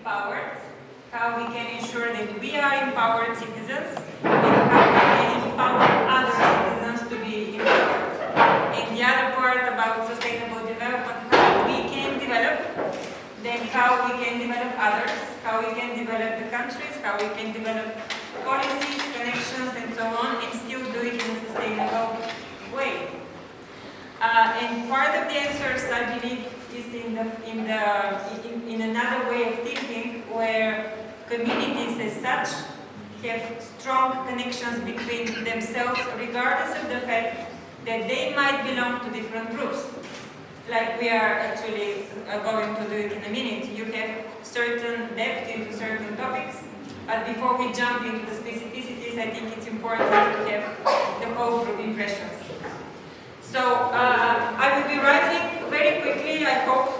empowered, how we can ensure that we are empowered citizens, and how we can empower other citizens to be empowered. And the other part about sustainable development, how we can develop, then how we can develop others, how we can develop the countries, how we can develop policies, connections, and so on, and still do it in a sustainable way. And part of the answers, I believe, is in another way of thinking, where communities as such have strong connections between themselves, regardless of the fact that they might belong to different groups. Like we are actually going to do it in a minute. You have certain depth into certain topics, but before we jump into the specificities, I think it's important to have the whole group impressions. So I will be writing very quickly, I hope.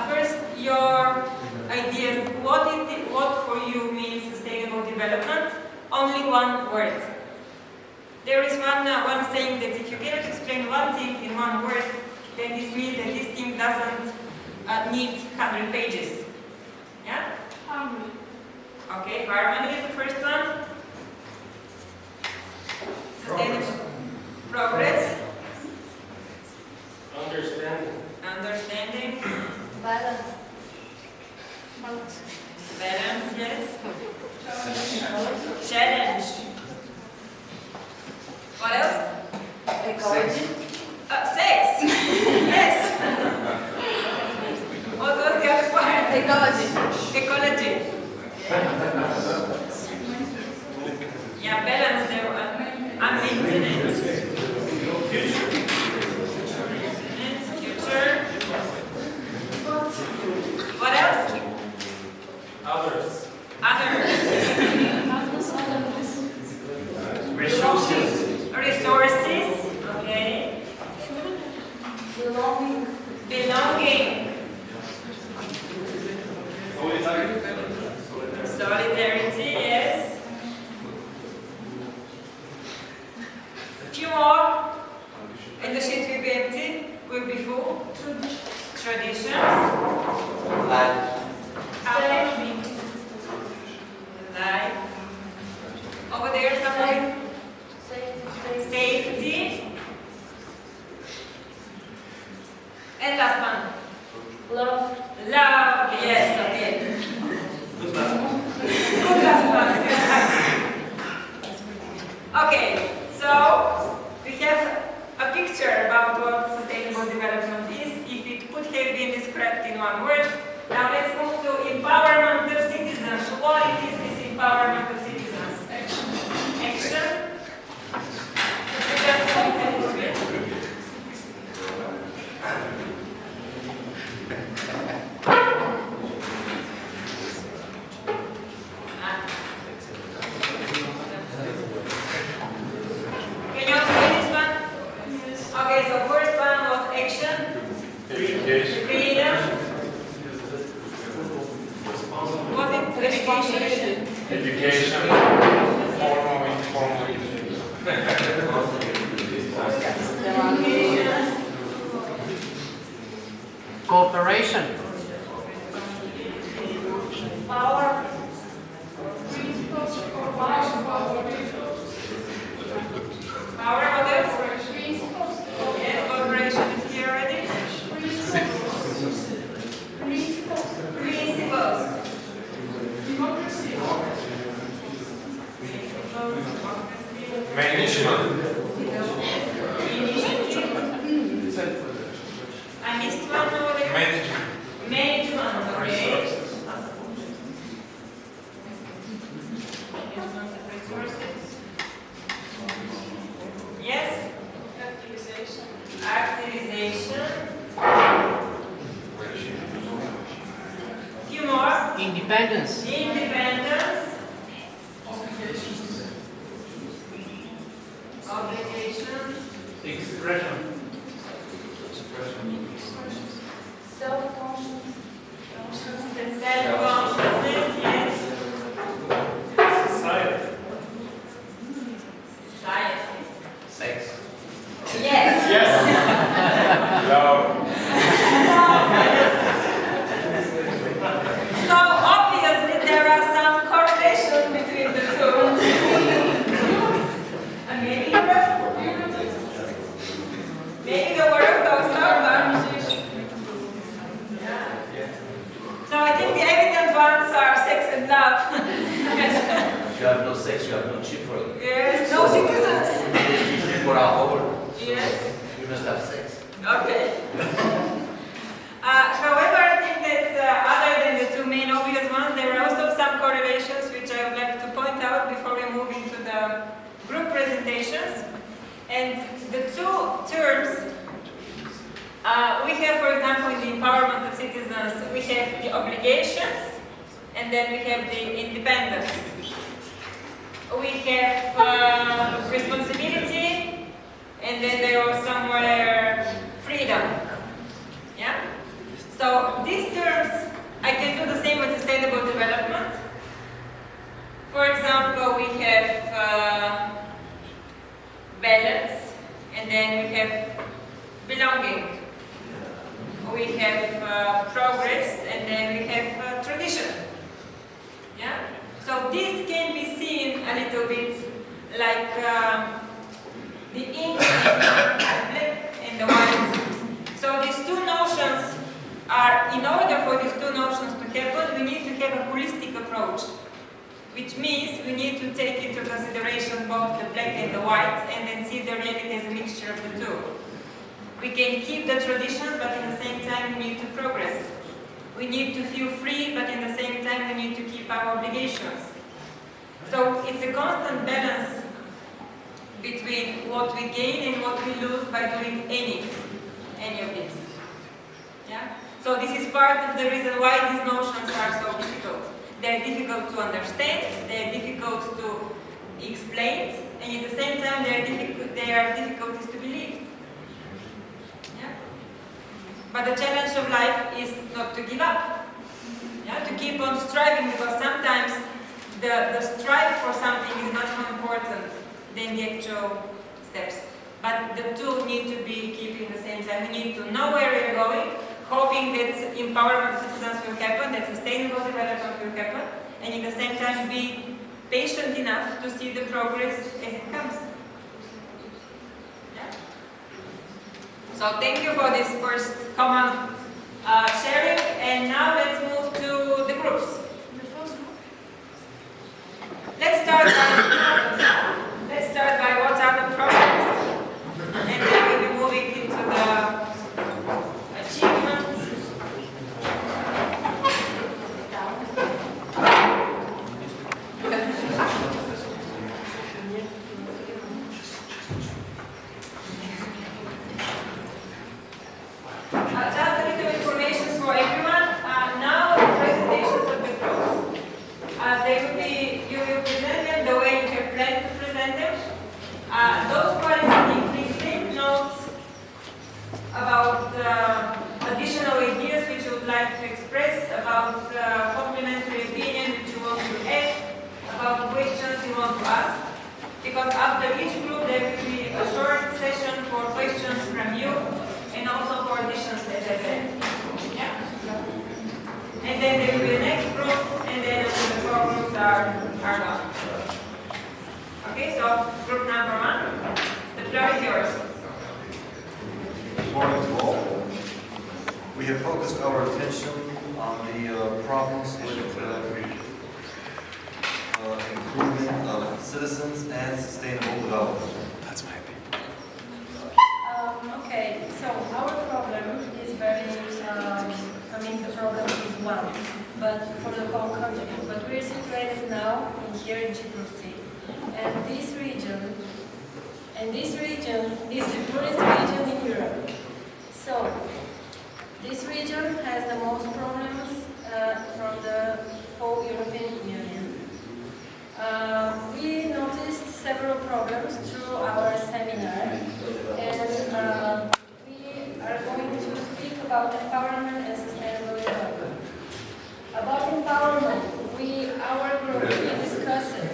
First, your ideas. What for you means sustainable development? Only one word. There is one saying that if you cannot explain one thing in one word, then this means that this thing doesn't need 100 pages. Yeah? Harmony. Okay, harmony is the first one. Sustainable progress. Understanding. Understanding. Balance. Balance, yes. Challenge. What else? Ecology. Sex. Yes. What was the other part? Ecology. Ecology. Yeah, balance there. And maintenance. Future. What else? Others. Resources. Okay. Belonging. Solidarity, yes. A few more, and the sheet will be empty, will be full. Traditions. Life. Over there, somebody. Safety. And last one. Love. Love, yes, okay. Good last one. Okay, so we have a picture about what sustainable development is, if it could have been described in one word. Now let's move to empowerment of citizens. What is this empowerment of citizens? Action. Can you all see this one? Okay, so first one was action. Freedom. Was it education? Education. Formal, informal. Cooperation. Power. Power, what else? Yes, cooperation is here already. Principles. Management. I missed one over there. Management, okay. Resources. Yes? Activization. Few more. Independence. Independence. Obligations. Expression. Self-conscious. Self-consciousness, yes. Society. Science. Sex. Yes. Yes. Love. So, ones are sex and love. If you have no sex, you have no children. Yes, no citizens. For our whole. Yes. You must have sex. Okay. However, I think that other than the two main obvious ones, there are also some correlations which I would like to point out before we move into the group presentations. And the two terms we have, for example, in the empowerment of citizens, we have the obligations and then we have the independence. We have responsibility and then there was somewhere freedom. Yeah? So these terms, I can do the same with sustainable development. For example, we have balance, and then we have belonging. We have progress, and then we have tradition. Yeah? So this can be seen a little bit like the ink, the black and the white. So these two notions are, in order for these two notions to happen, we need to have a holistic approach, which means we need to take into consideration both the black and the white and then see the reality as a mixture of the two. We can keep the tradition, but in the same time we need to progress. We need to feel free, but in the same time we need to keep our obligations. So it's a constant balance between what we gain and what we lose by doing any of this. Yeah? So this is part of the reason why these notions are so difficult. They're difficult to understand, they're difficult to explain, and at the same time they are difficulties to believe. Yeah? But the challenge of life is not to give up. Yeah? To keep on striving, because sometimes the strive for something is much more important than the actual steps. But the two need to be keeping the same time. We need to know where we are going, hoping that empowerment of citizens will happen, that sustainable development will happen, and at the same time be patient enough to see the progress as it comes. Yeah? So thank you for this first common sharing, and now let's move to the groups. Let's start by what are the problems, and then we'll be moving into the achievements. Just a little information for everyone. Now the presentations of the groups. You will present them the way you have planned to present them. Those who are listening, please take notes about additional ideas which you would like to express, about complementary opinion which you want to add, about questions you want to ask. Because after each group there will be a short session for questions from you and also for additions, as I said. Yeah? And then there will be the next group, and then the four groups are gone. Okay, so group number one, the floor is yours. Good morning to all. We have focused our attention on the problems with improvement of citizens and sustainable development. That's my opinion. Okay, so our problem is very, the problem is one, but for the whole country. But we're situated now here in Chiprovtsi, and this region is the poorest region in Europe. So, this region has the most problems from the whole European Union. We noticed several problems through our seminar, and we are going to speak about empowerment and sustainable development. About empowerment, our group, we discussed it,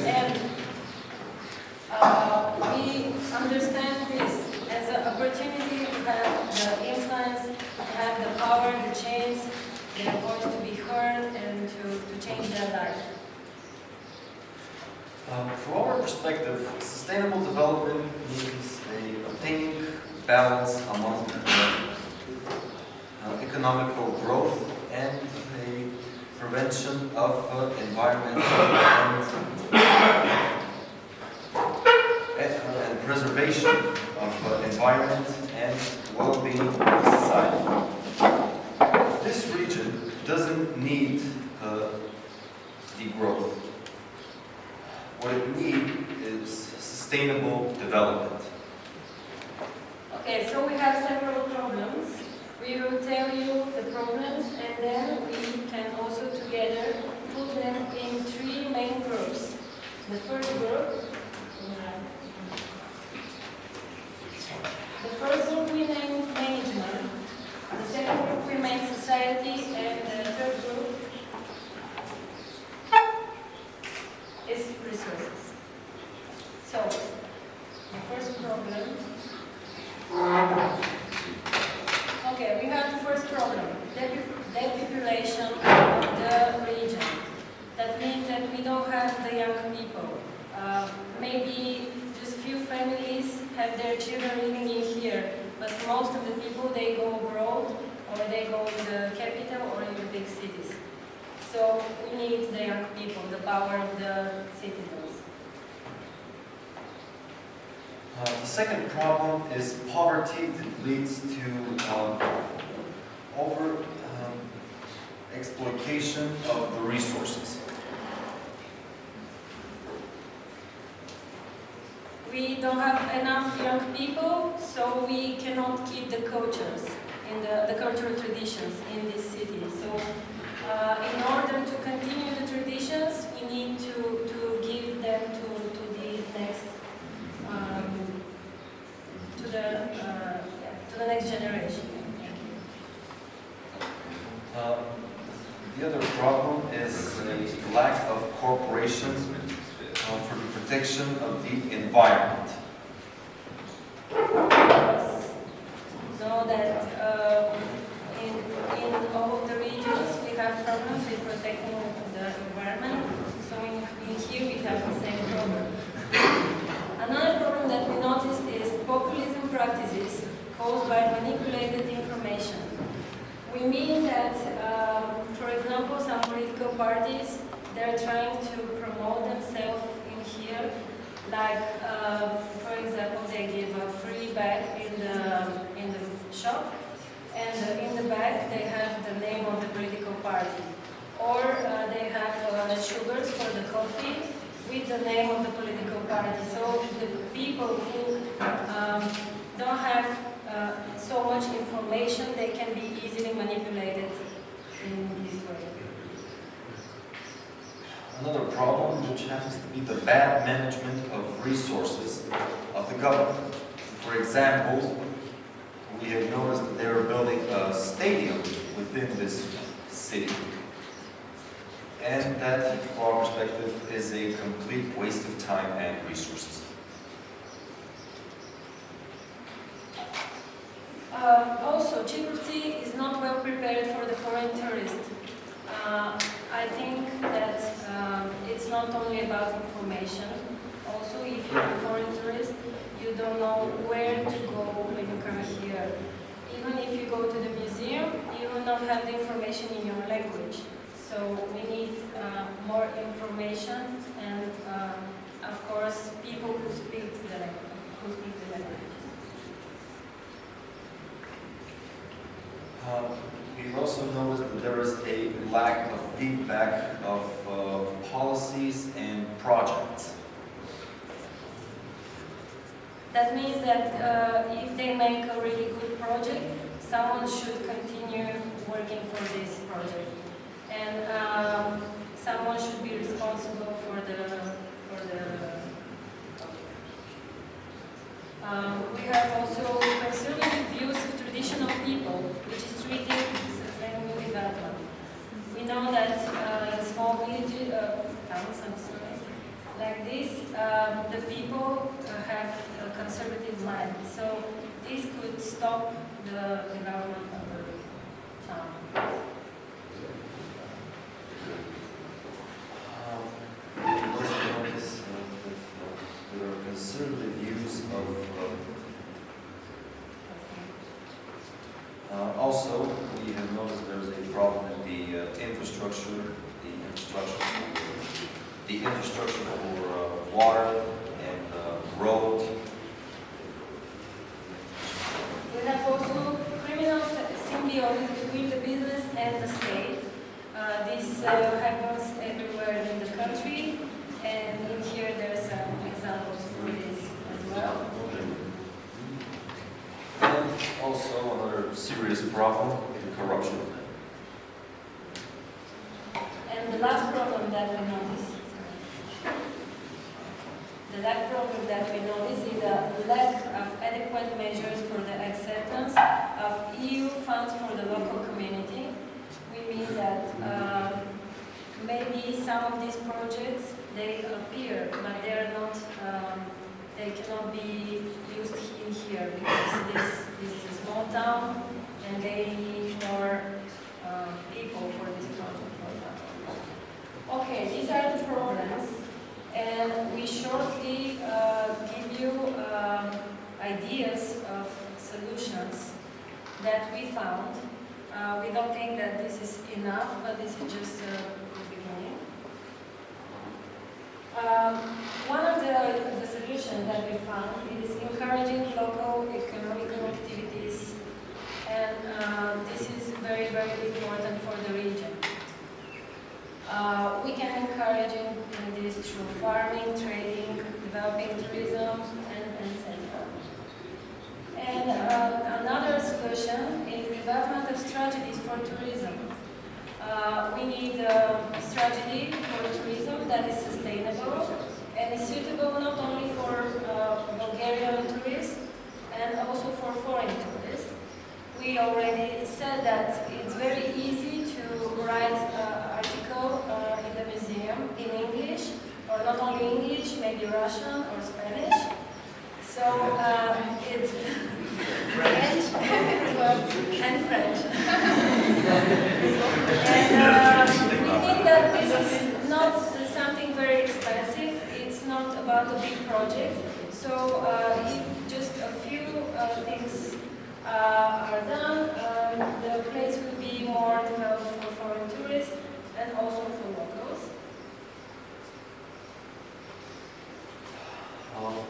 and we understand this as an opportunity to have the influence, to have the power, the chance, their voice to be heard, and to change their life. From our perspective, sustainable development means obtaining balance among economical growth and prevention of environmental and preservation of environment and well-being of society. This region doesn't need degrowth. What it needs is sustainable development. Okay, so we have several problems. We will tell you the problems and then we can also together put them in three main groups. The first group we name management, the second group we name society, and the third group is resources. So, the first problem. Okay, we have the first problem, depopulation of the region. That means that we don't have the young people. Maybe just few families have their children living in here, but most of the people, they go abroad or they go in the capital or in the big cities. So we need the young people, the power of the citizens. The second problem is poverty that leads to exploitation of the resources. We don't have enough young people, so we cannot keep the cultures and the cultural traditions in this city. So in order to continue the traditions, we need to give them to the next to the next generation. The other problem is a lack of cooperation for the protection of the environment. Know that in all of the regions we have problems with protecting the environment. So in here we have the same problem. Another problem that we noticed is populism practices caused by manipulated information. We mean that, for example, some political parties, they're trying to promote themselves in here. Like, for example, they give a free bag in the shop, and in the bag they have the name of the political party. Or they have sugars for the coffee with the name of the political party. So the people who don't have so much information, they can be easily manipulated in this way. Another problem which happens to be the bad management of resources of the government. For example, we have noticed that they are building a stadium within this city. And that, from our perspective, is a complete waste of time and resources. Also, Chiprovtsi is not well prepared for the foreign tourist. I think that it's not only about information. Also, if you're a foreign tourist, you don't know where to go when you come here. Even if you go to the museum, you will not have the information in your language. So we need more information and, of course, people who speak the language. We've also noticed that there is a lack of feedback of policies and projects. That means that if they make a really good project, someone should continue working for this project. And someone should be responsible for the we have also conservative views of traditional people, which is treated sustainable development. We know that in small villages, towns, like this, the people have a conservative mind. So this could stop the development of the town. There are conservative views of also, we have noticed there's a problem in the the infrastructure for water and roads. We have also criminal symbiosis between the business and the state. This happens everywhere in the country, and in here there are some examples for this as well. And also another serious problem, corruption. And the last problem that we notice, is the lack of adequate measures for the acceptance of EU funds for the local community. We mean that maybe some of these projects, they appear, but they are not, they cannot be used in here because this is a small town and they need more people for this project, for example. Okay, these are the problems, and we shortly give you ideas of solutions that we found. We don't think that this is enough, but this is just the beginning. One of the solutions that we found is encouraging local economical activities, and this is very, very important for the region. We can encourage this through farming, trading, developing tourism, and etc. And another solution is development of strategies for tourism. We need a strategy for tourism that is sustainable and is suitable not only for Bulgarian tourists and also for foreign tourists. We already said that it's very easy to write an article in the museum in English, or not only English, maybe Russian or Spanish. So it's French and French. And we think that this is not something very expensive. It's not about a big project. So if just a few things are done, the place will be more developed for foreign tourists and also for locals.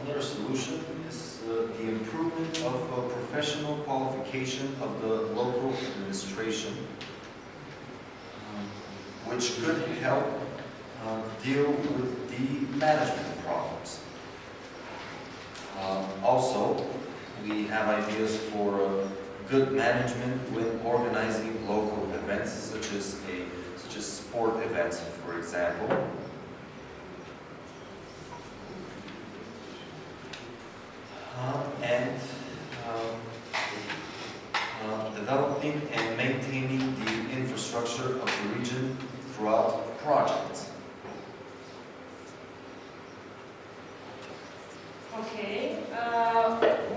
Another solution is the improvement of professional qualification of the local administration, which could help deal with the management problems. Also, we have ideas for good management when organizing local events, such as sport events, for example. And developing and maintaining the infrastructure of the region throughout projects. Okay,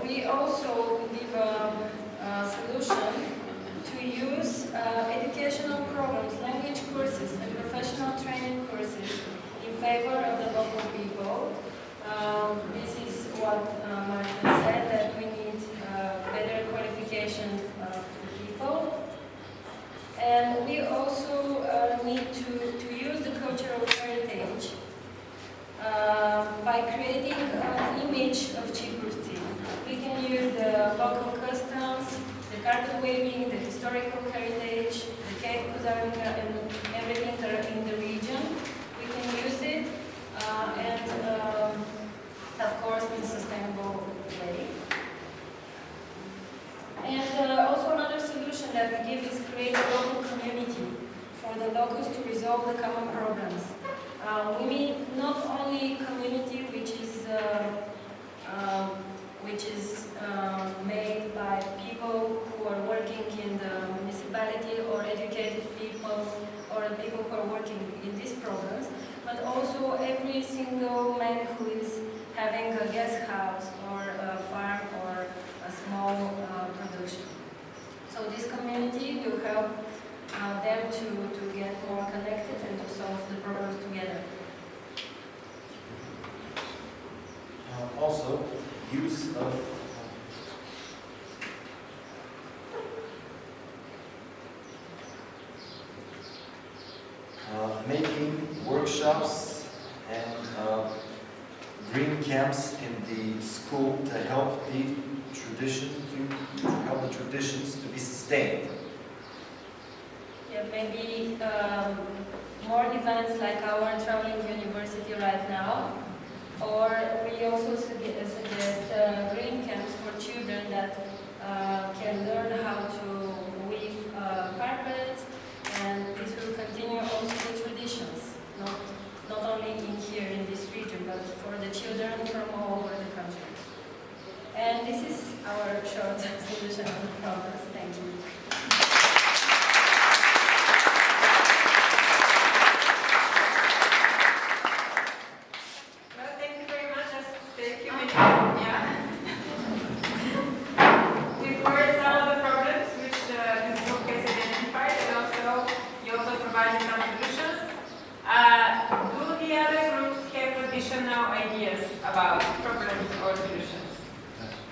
we also give a solution to use educational programs, language courses, and professional training courses in favor of the local people. This is what Martin said, that we need better qualification of people. And we also need to use the cultural heritage by creating an image of Chiprovtsi. We can use the local customs, the carpet waving, the historical heritage, the cave Kuzarika, and everything in the region. We can use it, and of course in a sustainable way. And also another solution that we give is create a local community for the locals to resolve the common problems. We mean not only community which is made by people who are working in the municipality, or educated people, or people who are working in these programs, but also every single man who is having a guest house or a farm or a small production. So this community will help them to get more connected and to solve the problems together. Also, use of making workshops and green camps in the school to help the traditions to be sustained. Yeah, maybe more events like our traveling university right now, or we also suggest green camps for children that can learn how to weave carpets, and this will continue also the traditions, not only in here in this region, but for the children from all over the country. And this is our short solution on the problems. Thank you. Well, thank you very much. Just take a few minutes. Yeah. We've heard some of the problems which this group has identified, and also you also provided some solutions. Do the other groups have additional ideas about problems or solutions?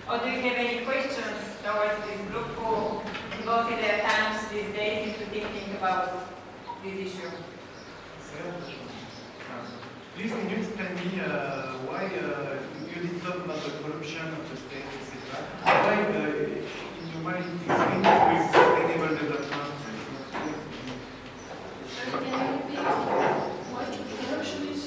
Or do you have any questions towards this group who devoted their times these days into thinking about this issue? Please, can you tell me why you did talk about the corruption of the state, etc. Why, in your mind, it is linked with sustainable development? Can you repeat? What corruption is?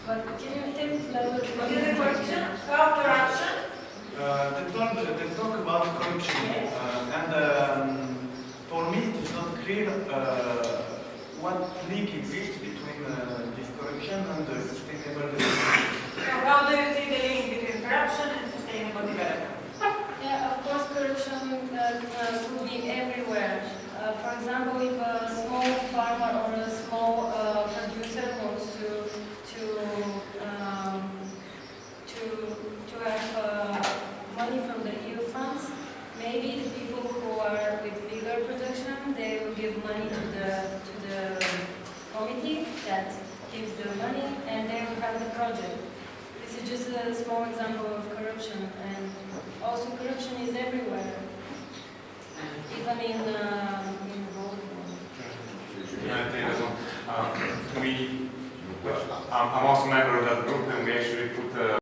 But can you tell What is the question? About corruption? They talk about corruption, and for me it is not clear what link exists between this corruption and the sustainable development. So how do you see the link between corruption and sustainable development? Yeah, of course, corruption could be everywhere. For example, if a small farmer or a small producer wants to have money from the EU funds, maybe the people who are with bigger production, they will give money to the committee that gives the money, and they will have the project. This is just a small example of corruption, and also corruption is everywhere, even in I'm also a member of that group, and we actually put